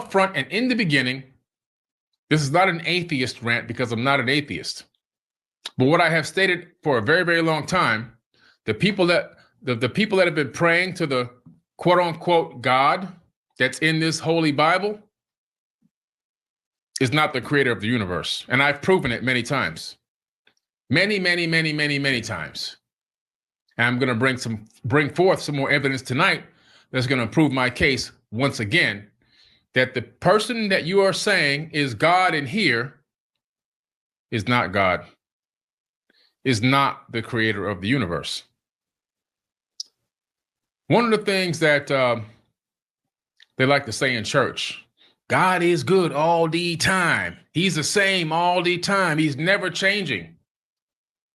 up front and in the beginning, this is not an atheist rant because I'm not an atheist. But what I have stated for a very, very long time, the people that have been praying to the quote unquote God that's in this holy Bible is not the creator of the universe. And I've proven it many times. Many, many, many, many, many times. And I'm going to bring forth some more evidence tonight that's going to prove my case once again, that the person that you are saying is God in here is not God, is not the creator of the universe. One of the things that they like to say in church, God is good all the time. He's the same all the time. He's never changing.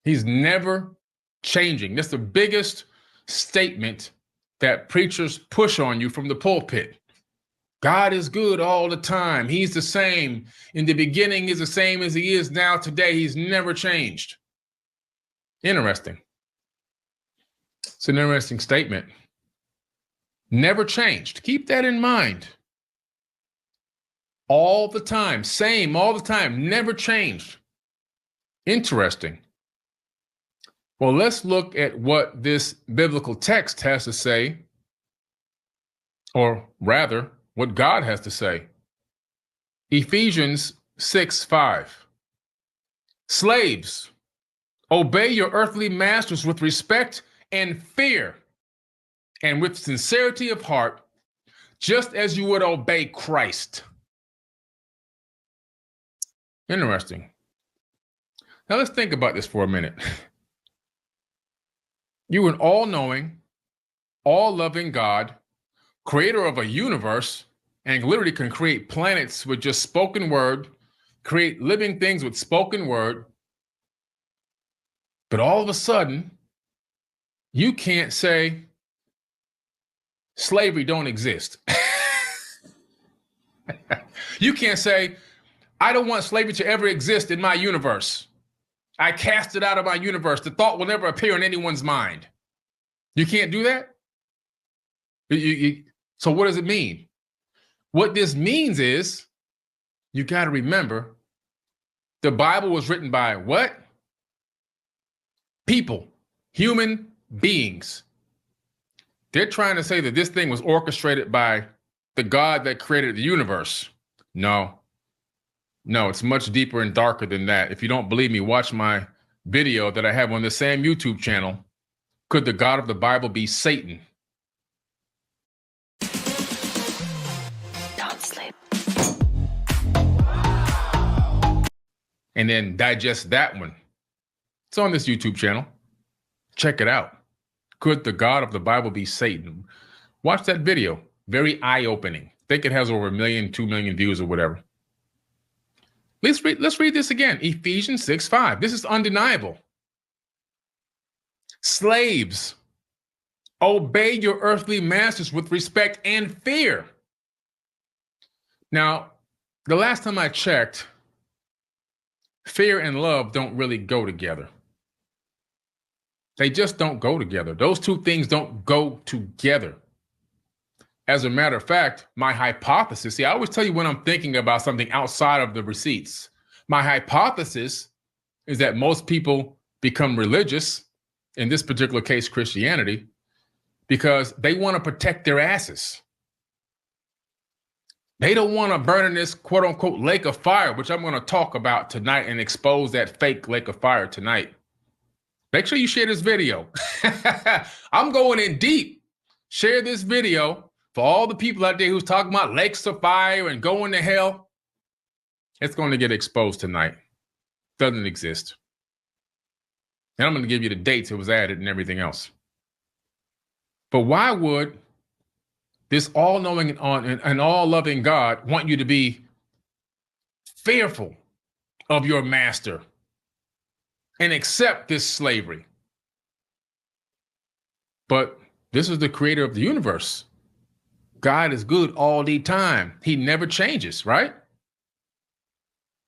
He's never changing. That's the biggest statement that preachers push on you from the pulpit. God is good all the time. He's the same. In the beginning, he's the same as he is now today. He's never changed. Interesting. It's an interesting statement. Never changed. Keep that in mind. All the time. Same all the time. Never changed. Interesting. Well, let's look at what this biblical text has to say, or rather, what God has to say. Ephesians 6:5. Slaves, obey your earthly masters with respect and fear, and with sincerity of heart, just as you would obey Christ. Interesting. Now let's think about this for a minute. You an all-knowing, all-loving God, creator of a universe, and literally can create planets with just spoken word, create living things with spoken word. But all of a sudden, you can't say slavery don't exist. You can't say, I don't want slavery to ever exist in my universe. I cast it out of my universe. The thought will never appear in anyone's mind. You can't do that? So what does it mean? What this means is, you got to remember, the Bible was written by what? People, human beings. They're trying to say that this thing was orchestrated by the God that created the universe. No, it's much deeper and darker than that. If you don't believe me, watch my video that I have on the same YouTube channel. Could the God of the Bible be Satan? Don't sleep. And then digest that one. It's on this YouTube channel. Check it out. Could the God of the Bible be Satan? Watch that video. Very eye-opening. I think it has over 1 million, 2 million views or whatever. Let's read this again. Ephesians 6:5. This is undeniable. Slaves, obey your earthly masters with respect and fear. Now, the last time I checked, fear and love don't really go together. They just don't go together. Those two things don't go together. As a matter of fact, my hypothesis, I always tell you when I'm thinking about something outside of the receipts. My hypothesis is that most people become religious, in this particular case, Christianity, because they want to protect their asses. They don't want to burn in this quote unquote lake of fire, which I'm going to talk about tonight and expose that fake lake of fire tonight. Make sure you share this video. I'm going in deep. Share this video for all the people out there who's talking about lakes of fire and going to hell. It's going to get exposed tonight. Doesn't exist. And I'm going to give you the dates it was added and everything else. But why would this all-knowing and all-loving God want you to be fearful of your master and accept this slavery? But this is the creator of the universe. God is good all the time. He never changes, right?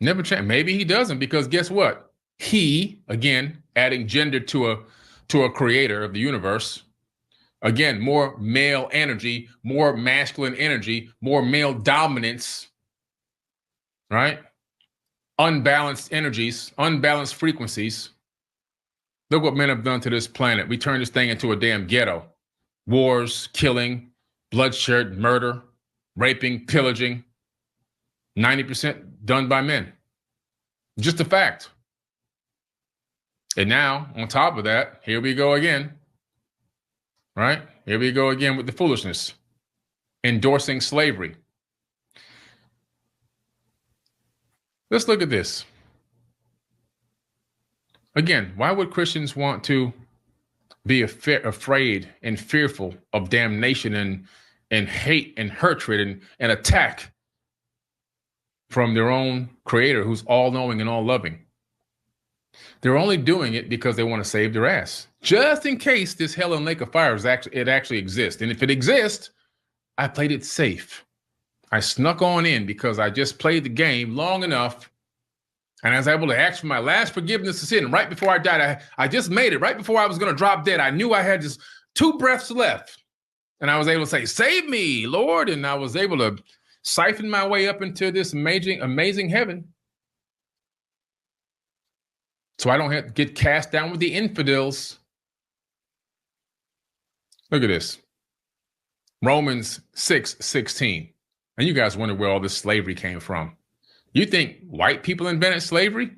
Never change. Maybe he doesn't, because guess what? He, again, adding gender to a creator of the universe, Again, more male energy, more masculine energy, more male dominance, right? Unbalanced energies, unbalanced frequencies. Look what men have done to this planet. We turned this thing into a damn ghetto. Wars, killing, bloodshed, murder, raping, pillaging. 90% done by men. Just a fact. And now, on top of that, here we go again. Right? Here we go again with the foolishness. Endorsing slavery. Let's look at this. Again, why would Christians want to be afraid and fearful of damnation and hate and hatred and attack from their own creator who's all-knowing and all-loving? They're only doing it because they want to save their ass, just in case this hell and lake of fire actually exists. And if it exists, I played it safe. I snuck on in because I just played the game long enough, and I was able to ask for my last forgiveness of sin right before I died. I just made it right before I was going to drop dead. I knew I had just 2 breaths left, and I was able to say, "Save me, Lord," and I was able to siphon my way up into this amazing heaven. So I don't have to get cast down with the infidels. Look at this. Romans 6:16. And you guys wonder where all this slavery came from. You think white people invented slavery?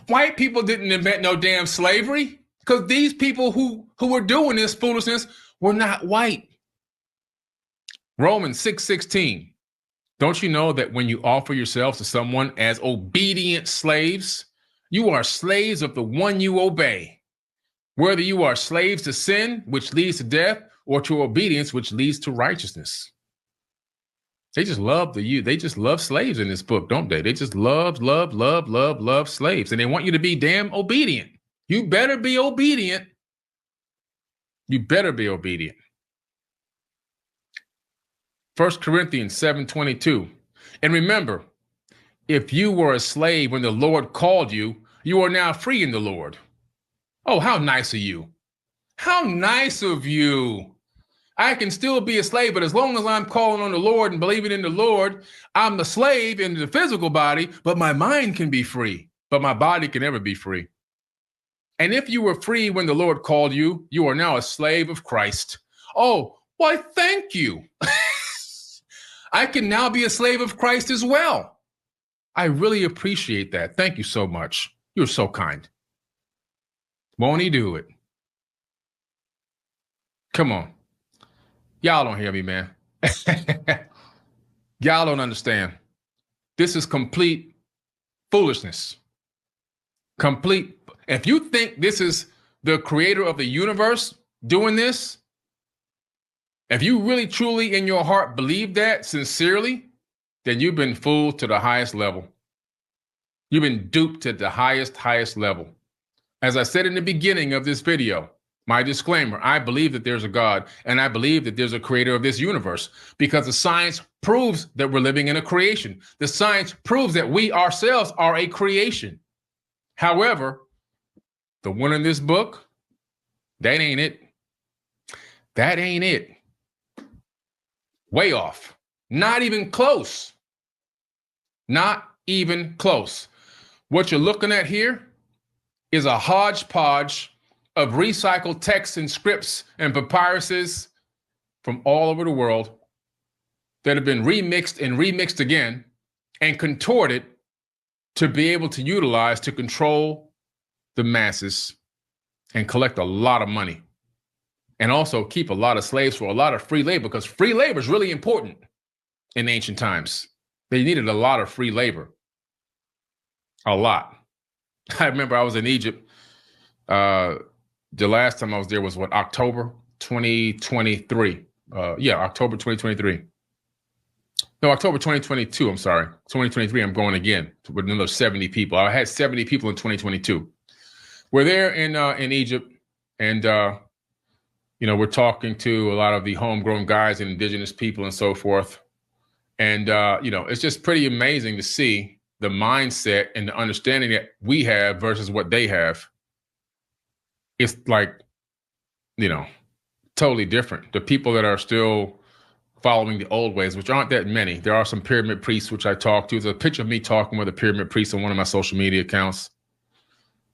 White people didn't invent no damn slavery, because these people who were doing this foolishness were not white. Romans 6:16. Don't you know that when you offer yourselves to someone as obedient slaves, you are slaves of the one you obey, whether you are slaves to sin, which leads to death, or to obedience, which leads to righteousness? They just love they just love slaves in this book, don't they? They just love slaves. And they want you to be damn obedient. You better be obedient. You better be obedient. 1 Corinthians 7:22. And remember, if you were a slave when the Lord called you, you are now free in the Lord. Oh, how nice of you. How nice of you. I can still be a slave, but as long as I'm calling on the Lord and believing in the Lord, I'm the slave in the physical body, but my mind can be free, but my body can never be free. And if you were free when the Lord called you, you are now a slave of Christ. Oh, why, thank you. I can now be a slave of Christ as well. I really appreciate that. Thank you so much. You're so kind. Won't he do it? Come on. Y'all don't hear me, man. Y'all don't understand. This is complete foolishness. Complete. If you think this is the creator of the universe doing this, if you really truly in your heart believe that sincerely, then you've been fooled to the highest level. You've been duped to the highest level. As I said in the beginning of this video, my disclaimer, I believe that there's a God, and I believe that there's a creator of this universe, because the science proves that we're living in a creation. The science proves that we ourselves are a creation. However, the one in this book, that ain't it. That ain't it. Way off. Not even close. Not even close. What you're looking at here is a hodgepodge of recycled texts and scripts and papyruses from all over the world that have been remixed and remixed again and contorted to be able to utilize to control the masses and collect a lot of money, and also keep a lot of slaves for a lot of free labor, because free labor is really important in ancient times. They needed a lot of free labor. A lot. I remember I was in Egypt. The last time I was there was October 2023. October 2023. No, October 2022. I'm sorry. 2023, I'm going again with another 70 people. I had 70 people in 2022. We're there in Egypt, and we're talking to a lot of the homegrown guys and indigenous people and so forth. And it's just pretty amazing to see the mindset and the understanding that we have versus what they have. it's like, totally different. The people that are still following the old ways, which aren't that many. There are some pyramid priests, which I talked to. There's a picture of me talking with a pyramid priest on one of my social media accounts.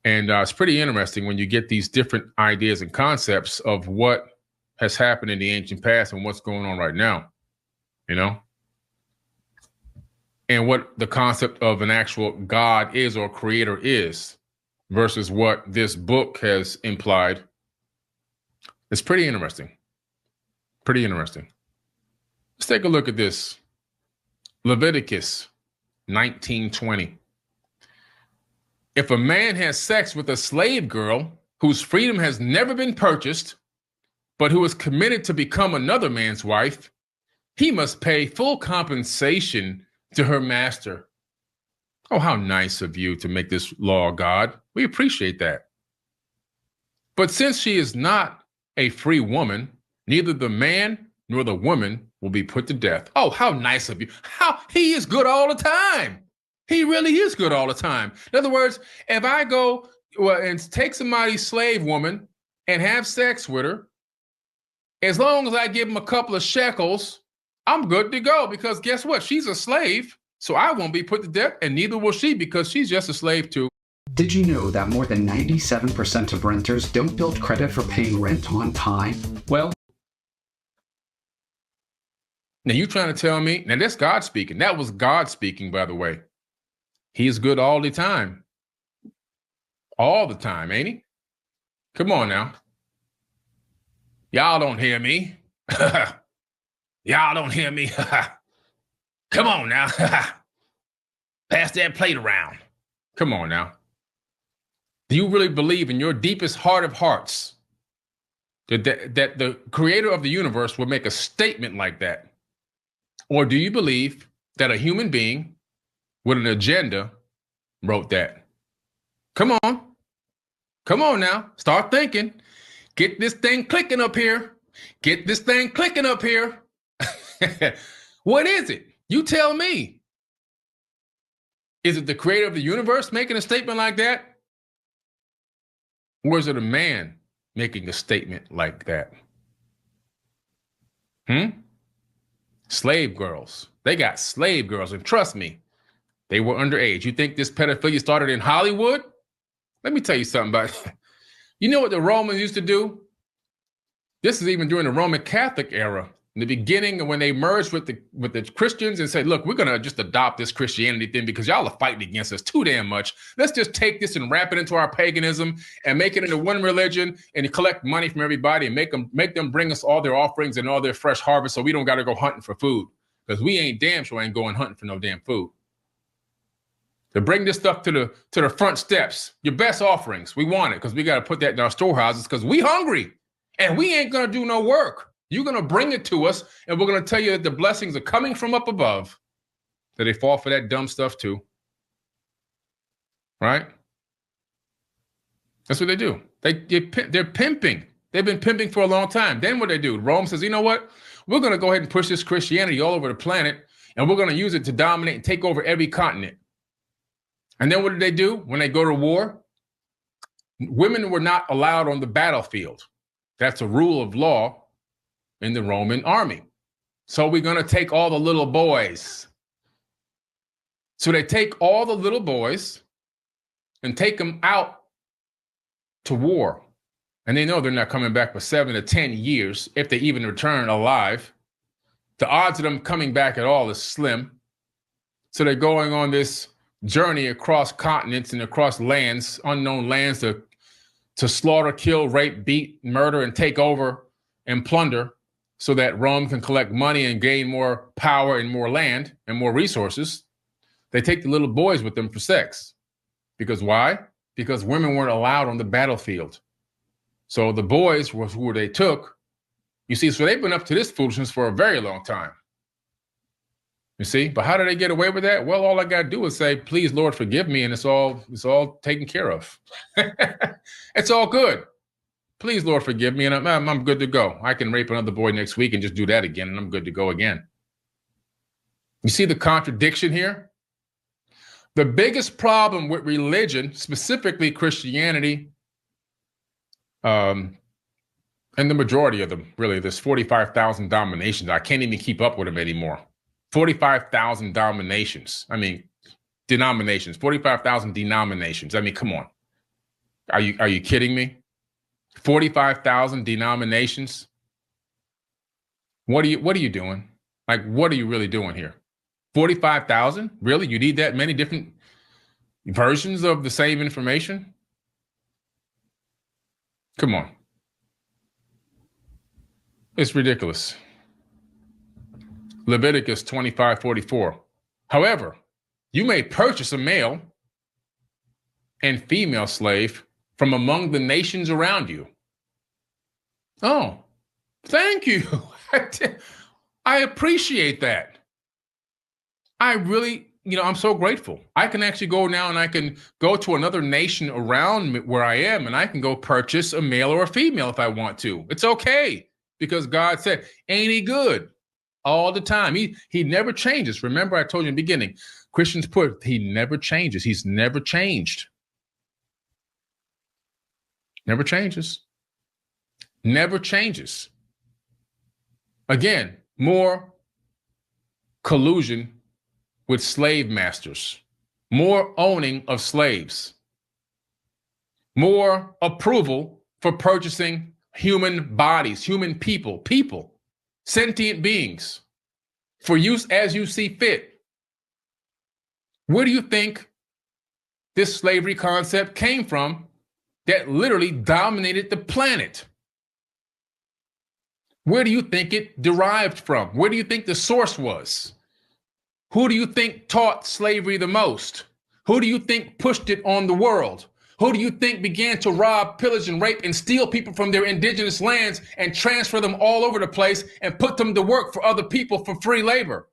And it's pretty interesting when you get these different ideas and concepts of what has happened in the ancient past and what's going on right now, and what the concept of an actual God is or creator is versus what this book has implied. It's pretty interesting. Pretty interesting. Let's take a look at this. Leviticus 19:20. If a man has sex with a slave girl whose freedom has never been purchased, but who is committed to become another man's wife, he must pay full compensation to her master. Oh, how nice of you to make this law, God. We appreciate that. But since she is not a free woman, neither the man nor the woman will be put to death. Oh, how nice of you. He is good all the time. He really is good all the time. In other words, if I go and take somebody's slave woman and have sex with her, as long as I give him a couple of shekels, I'm good to go, because guess what? She's a slave, so I won't be put to death, and neither will she, because she's just a slave too. Did you know that more than 97% of renters don't build credit for paying rent on time? Well, now you trying to tell me, now that's God speaking. That was God speaking, by the way. He is good all the time. All the time, ain't he? Come on now. Y'all don't hear me. Y'all don't hear me. Come on now. Pass that plate around. Come on now. Do you really believe in your deepest heart of hearts that the creator of the universe will make a statement like that? Or do you believe that a human being with an agenda wrote that? Come on. Come on now. Start thinking. Get this thing clicking up here. Get this thing clicking up here. What is it? You tell me. Is it the creator of the universe making a statement like that? Or is it a man making a statement like that? Slave girls. They got slave girls, and trust me, they were underage. You think this pedophilia started in Hollywood? Let me tell you something about it. You know what the Romans used to do? This is even during the Roman Catholic era. In the beginning, when they merged with the Christians and said, look, we're going to just adopt this Christianity thing because y'all are fighting against us too damn much. Let's just take this and wrap it into our paganism and make it into one religion and collect money from everybody and make them bring us all their offerings and all their fresh harvest so we don't got to go hunting for food, because we ain't damn sure ain't going hunting for no damn food. To bring this stuff to the front steps, your best offerings, we want it because we got to put that in our storehouses because we hungry and we ain't going to do no work. You're going to bring it to us, and we're going to tell you that the blessings are coming from up above, that they fall for that dumb stuff too. Right? That's what they do. They're pimping. They've been pimping for a long time. Then what they do? Rome says, you know what? We're going to go ahead and push this Christianity all over the planet, and we're going to use it to dominate and take over every continent. And then what did they do when they go to war? Women were not allowed on the battlefield. That's a rule of law in the Roman army. So we're going to take all the little boys. So they take all the little boys and take them out to war. And they know they're not coming back for 7 to 10 years, if they even return alive. The odds of them coming back at all is slim. So they're going on this journey across continents and across lands, unknown lands, to slaughter, kill, rape, beat, murder, and take over and plunder, so that Rome can collect money and gain more power and more land and more resources. They take the little boys with them for sex. Because why? Because women weren't allowed on the battlefield. So the boys were who they took. You see, so they've been up to this foolishness for a very long time. You see, but how do they get away with that? Well, all I got to do is say, please, Lord, forgive me, and it's all taken care of. It's all good. Please, Lord, forgive me, and I'm good to go. I can rape another boy next week and just do that again, and I'm good to go again. You see the contradiction here? The biggest problem with religion, specifically Christianity, And the majority of them, really, there's 45,000 dominations. I can't even keep up with them anymore. 45,000 dominations. I mean, denominations, 45,000 denominations. I mean, come on. Are you kidding me? 45,000 denominations? What are you doing? Like, what are you really doing here? 45,000? Really? You need that many different versions of the same information? Come on. It's ridiculous. Leviticus 25:44. However, you may purchase a male and female slave from among the nations around you. Oh, thank you. I appreciate that. I really, I'm so grateful. I can actually go now and I can go to another nation around where I am and I can go purchase a male or a female if I want to. It's okay because God said, ain't he good? All the time. He never changes. Remember, I told you in the beginning, Christians put, he never changes. He's never changed. Never changes. Never changes. Again, more collusion with slave masters, more owning of slaves, more approval for purchasing human bodies, human people, sentient beings, for use as you see fit. Where do you think this slavery concept came from that literally dominated the planet? Where do you think it derived from? Where do you think the source was? Who do you think taught slavery the most? Who do you think pushed it on the world? Who do you think began to rob, pillage, and rape and steal people from their indigenous lands and transfer them all over the place and put them to work for other people for free labor?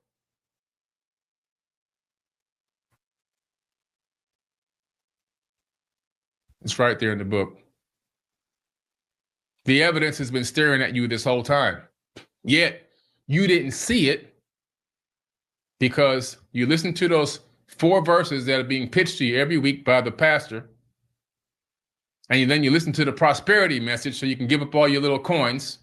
It's right there in the book. The evidence has been staring at you this whole time. Yet you didn't see it because you listened to those 4 verses that are being pitched to you every week by the pastor. And then you listen to the prosperity message so you can give up all your little coins.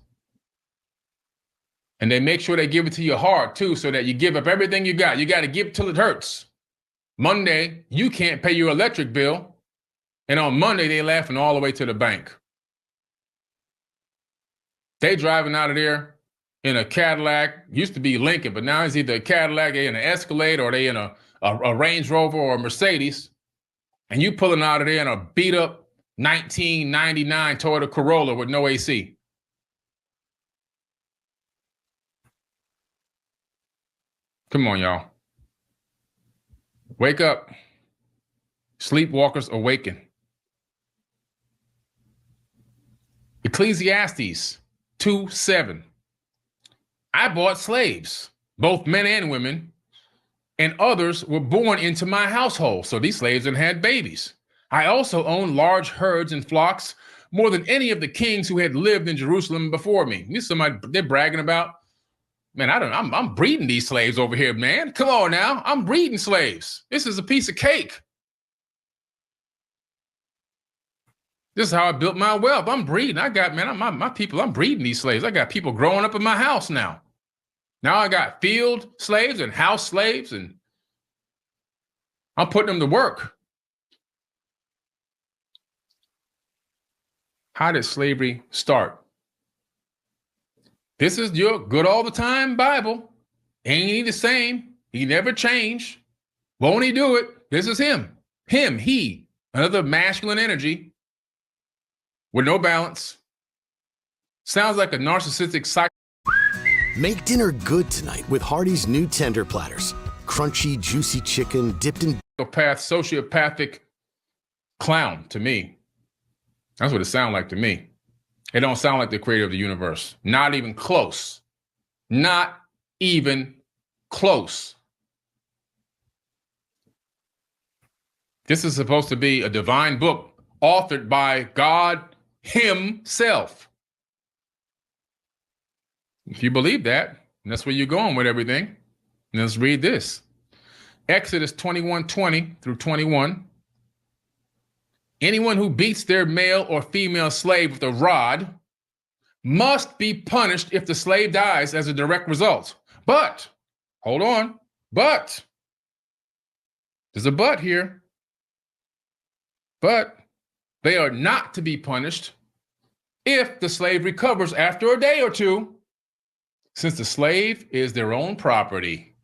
And they make sure they give it to you hard too, so that you give up everything you got. You got to give till it hurts. Monday, you can't pay your electric bill. And on Monday, they laughing all the way to the bank. They driving out of there in a Cadillac. Used to be Lincoln, but now it's either a Cadillac, they in an Escalade, or they in a Range Rover or a Mercedes. And you pulling out of there in a beat up 1999 Toyota Corolla with no AC. Come on, y'all. Wake up. Sleepwalkers awaken. Ecclesiastes 2:7. I bought slaves, both men and women, and others were born into my household. So these slaves had had babies. I also owned large herds and flocks, more than any of the kings who had lived in Jerusalem before me. This is somebody they're bragging about. Man, I'm breeding these slaves over here, man. Come on now. I'm breeding slaves. This is a piece of cake. This is how I built my wealth. I'm breeding. I got, man, my people, I'm breeding these slaves. I got people growing up in my house now. Now I got field slaves and house slaves, and I'm putting them to work. How did slavery start? This is your good all the time Bible. Ain't he the same? He never changed. Won't he do it? This is him. He. Another masculine energy with no balance. Sounds like a narcissistic psycho. Make dinner good tonight with Hardee's new tender platters. Crunchy, juicy chicken dipped in sociopathic clown to me. That's what it sounds like to me. It don't sound like the creator of the universe. Not even close. Not even close. This is supposed to be a divine book authored by God himself. If you believe that, that's where you're going with everything. Let's read this. Exodus 21:20 through 21. Anyone who beats their male or female slave with a rod must be punished if the slave dies as a direct result. But, hold on, but, there's a but here. But they are not to be punished if the slave recovers after a day or two, since the slave is their own property.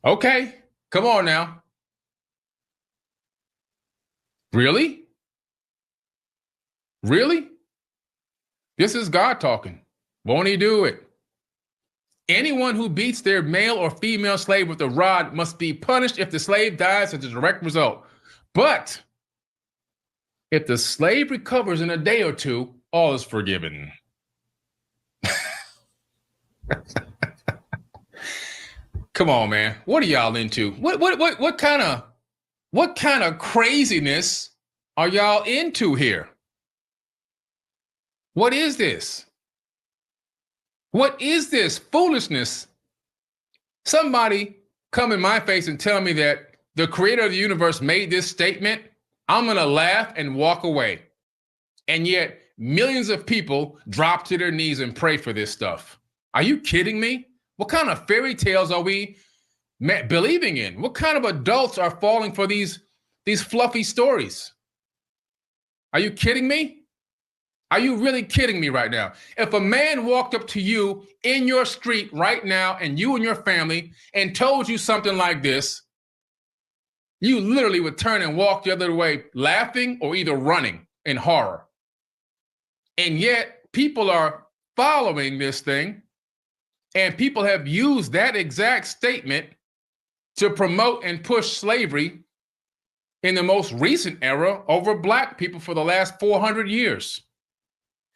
Okay, come on now. Really? Really? This is God talking. Won't he do it? Anyone who beats their male or female slave with a rod must be punished if the slave dies as a direct result. But if the slave recovers in a day or two, all is forgiven. Come on, man. What are y'all into? What kind of craziness are y'all into here? What is this? What is this foolishness? Somebody come in my face and tell me that the creator of the universe made this statement, I'm going to laugh and walk away. And yet millions of people drop to their knees and pray for this stuff. Are you kidding me? What kind of fairy tales are we believing in? What kind of adults are falling for these fluffy stories? Are you kidding me? Are you really kidding me right now? If a man walked up to you in your street right now and you and your family and told you something like this, you literally would turn and walk the other way laughing or either running in horror. And yet people are following this thing, and people have used that exact statement to promote and push slavery in the most recent era over black people for the last 400 years.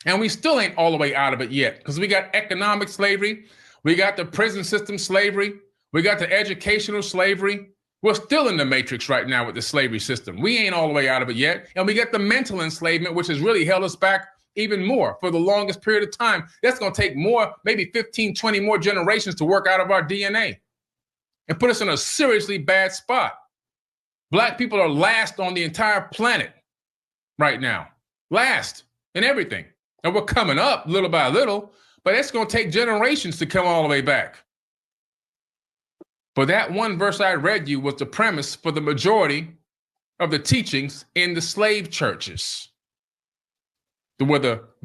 And we still ain't all the way out of it yet, because we got economic slavery, we got the prison system slavery, we got the educational slavery. We're still in the matrix right now with the slavery system. We ain't all the way out of it yet. And we get the mental enslavement, which has really held us back even more for the longest period of time. That's going to take more, maybe 15, 20 more generations to work out of our DNA and put us in a seriously bad spot. Black people are last on the entire planet right now. Last in everything. And we're coming up little by little, but it's going to take generations to come all the way back. But that one verse I read you was the premise for the majority of the teachings in the slave churches, where the